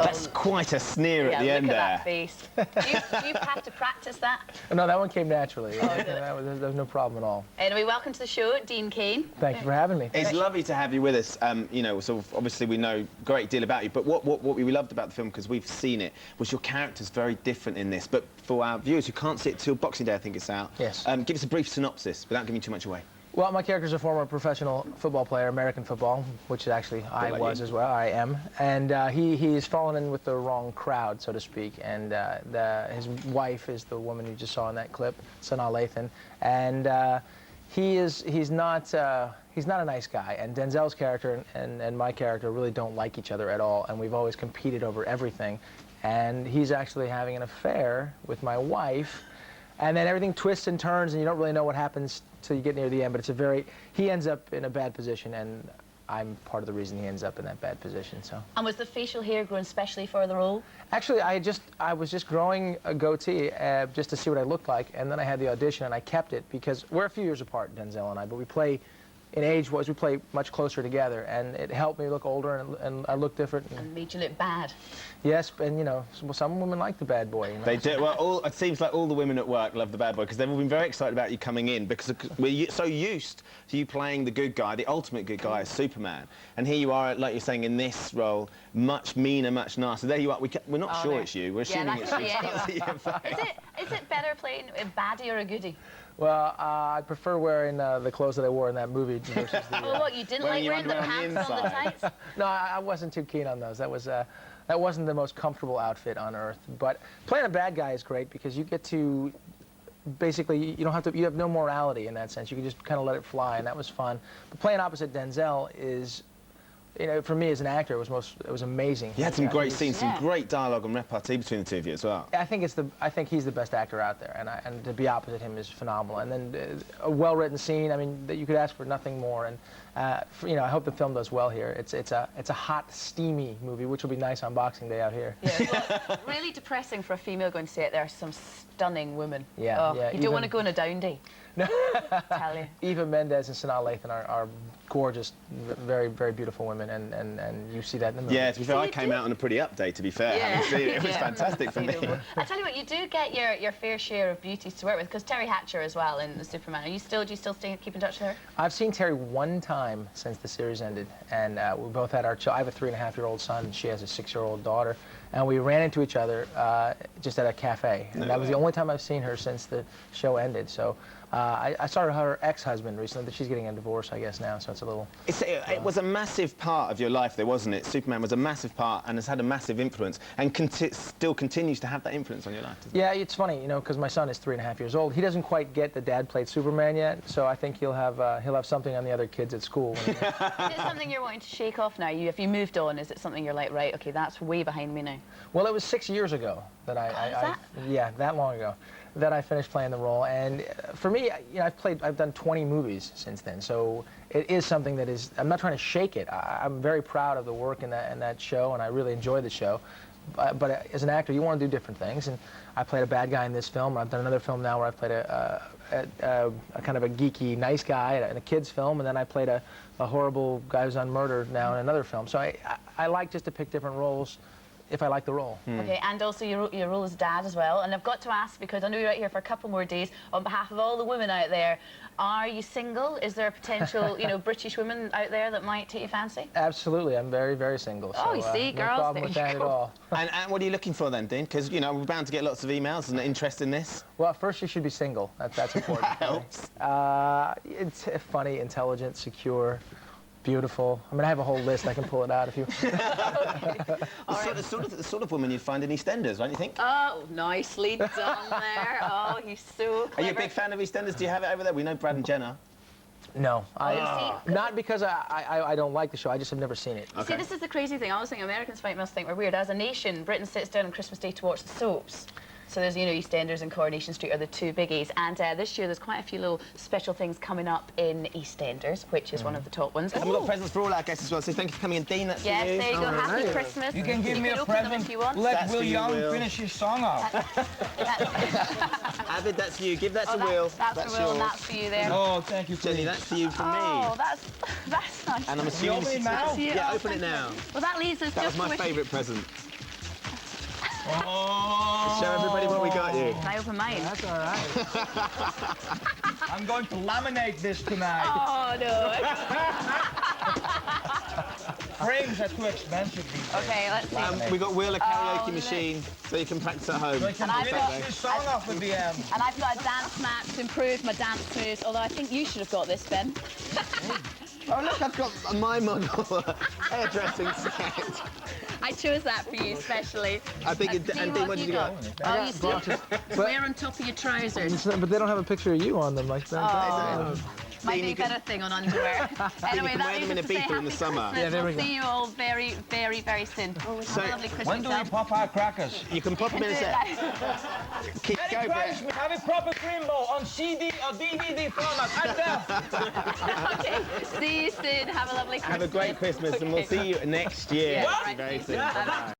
That's quite a sneer at the end look there. at that face. You've had to practice that. No, that one came naturally. There was no problem at all. Anyway, welcome to the show, Dean Cain. Thank you for having me. It's lovely to have you with us. You know, sort of, obviously we know a great deal about you, but what we loved about the film, because we've seen it, was your character's very different in this. But for our viewers who can't see it till Boxing Day, I think it's out. Yes. Give us a brief synopsis without giving too much away. Well, my character's a former professional football player, American football, which actually I was as well. I am, and he's fallen in with the wrong crowd, so to speak. And his wife is the woman you just saw in that clip, Sanaa Lathan, and he's not a nice guy. And Denzel's character and my character really don't like each other at all, and we've always competed over everything. And he's actually having an affair with my wife. And then everything twists and turns, and you don't really know what happens till you get near the end. But he ends up in a bad position, and I'm part of the reason he ends up in that bad position. So. And was the facial hair grown specially for the role? Actually, I was just growing a goatee just to see what I looked like, and then I had the audition, and I kept it because we're a few years apart, Denzel and I, but we play. In age-wise, we play much closer together, and it helped me look older, and I look different. And made you look bad. Yes, and you know, some women like the bad boy. You know? They do. Well, it seems like all the women at work love the bad boy, because they've all been very excited about you coming in, because we're so used to you playing the good guy, the ultimate good guy as Superman, and here you are, like you're saying, in this role, much meaner, much nastier. There you are. We're not sure it's you. We're assuming it's you. Is it better playing a baddie or a goodie? Well, I prefer wearing the clothes that I wore in that movie versus the... Oh, what, you didn't like wearing the pants on the tights? No, I wasn't too keen on those. That wasn't the most comfortable outfit on earth. But playing a bad guy is great because you get to... Basically, you have no morality in that sense. You can just kind of let it fly, and that was fun. But playing opposite Denzel is... You know, for me as an actor, it was amazing. You had some great scenes, some great dialogue and repartee between the two of you as well. I think he's the best actor out there, and to be opposite him is phenomenal. And then a well-written scene. I mean, that you could ask for nothing more. And you know, I hope the film does well here. It's a hot, steamy movie, which will be nice on Boxing Day out here. Yeah, well, really depressing for a female going to see it. There are some stunning women. Yeah, you don't want to go on a down day. No. Tell you. Eva Mendes and Sanaa Lathan are gorgeous, very, very beautiful women, and you see that in the movie. Yeah, to be fair, I came out on a pretty up day, to be fair. Yeah. It was fantastic for me. I tell you what, you do get your fair share of beauties to work with, because Terry Hatcher as well in the Superman. Do you still keep in touch with her? I've seen Terry one time since the series ended, and we both had our I have a 3.5-year-old son, and she has a 6-year-old daughter, and we ran into each other just at a cafe, and that was the only time I've seen her since the show ended. So I saw her ex-husband recently, but she's getting a divorce, I guess, now, so it's a little... It was a massive part of your life, though, wasn't it? Superman was a massive part and has had a massive influence, and still continues to have that influence on your life. Yeah, it's funny, you know, because my son is 3.5 years old. He doesn't quite get the dad played Superman yet, so I think he'll have something on the other kids at school. Is it something you're wanting to shake off now? If you moved on, is it something you're like, right, okay, that's way behind me now? Well, it was 6 years ago that yeah, that long ago, that I finished playing the role. And for me, you know, I've done 20 movies since then, so it is something that is, I'm not trying to shake it. I'm very proud of the work in that show, and I really enjoy the show. But as an actor, you want to do different things, and I played a bad guy in this film. I've done another film now where I've played a kind of a geeky nice guy in a kid's film, and then I played a horrible guy who's on murder now in another film. So I like just to pick different roles if I like the role. Okay, and also your role as dad as well. And I've got to ask, because I know you're out here for a couple more days, on behalf of all the women out there, are you single? Is there a potential, you know, British woman out there that might take your fancy? Absolutely, I'm very, very single. Oh, so, you see, girls, no problem with that at all. And what are you looking for then, Dean? Because, you know, we're bound to get lots of emails and interest in this. Well, first you should be single. That's important. That helps. It's funny, intelligent, secure, beautiful. I mean, I have a whole list. I can pull it out if you... The sort of woman you'd find in EastEnders, don't you think? Oh, nicely done there. Oh, he's so clever. Are you a big fan of EastEnders? Do you have it over there? We know Brad and Jenna. No, not because I don't like the show. I just have never seen it. Okay. See, this is the crazy thing. I always think Americans must think we're weird. As a nation, Britain sits down on Christmas Day to watch the soaps. So there's, you know, EastEnders and Coronation Street are the two biggies. And this year there's quite a few little special things coming up in EastEnders, which is one of the top ones. And we've got presents for all our guests as well, so thank you for coming in. Dean, that's for you. Yes, there you go. Happy Christmas. You can give me a present. If you want. Let Will Young finish his song off. Avid, that's you. Give that to Will. That's for Will, and that's for you there. Oh, thank you, Jenny, that's for you from me. Oh, that's nice. And I'm assuming... You open it now? Yeah, open it now. Well, that leaves us That just was my favourite present. Oh. Show everybody what we got you. Can I open mine? That's all right. I'm going to laminate this tonight. Oh, no. Frames are too expensive these days. Okay, let's see. We got Will a karaoke look. machine, so you can practice at home. So I can And I've finish got- this song off at the end. And I've got a dance mat to improve my dance moves, although I think you should have got this, Ben. Oh look, I've got my model hairdressing set. I chose that for you especially. I think. Dean, And Dean, what did you got? Oh, you still wear on top of your trousers. But they don't have a picture of you on them like that. Oh. Might Dean, be you a can- better thing on underwear. Anyway, can that wear them in leaves us to say Ibiza in the happy summer. Christmas. Yeah, there we We'll go. see you all very, very, very soon. Have a lovely Christmas. When do we pop our crackers? You can pop them in a set. Keep Merry go, Brett. Christmas! Have a proper Greenbow on CD or DVD format. And Okay, see you soon. Have a lovely Christmas. Have a great Christmas, and we'll see you next year. Yeah, right, very see you soon. soon. Bye-bye.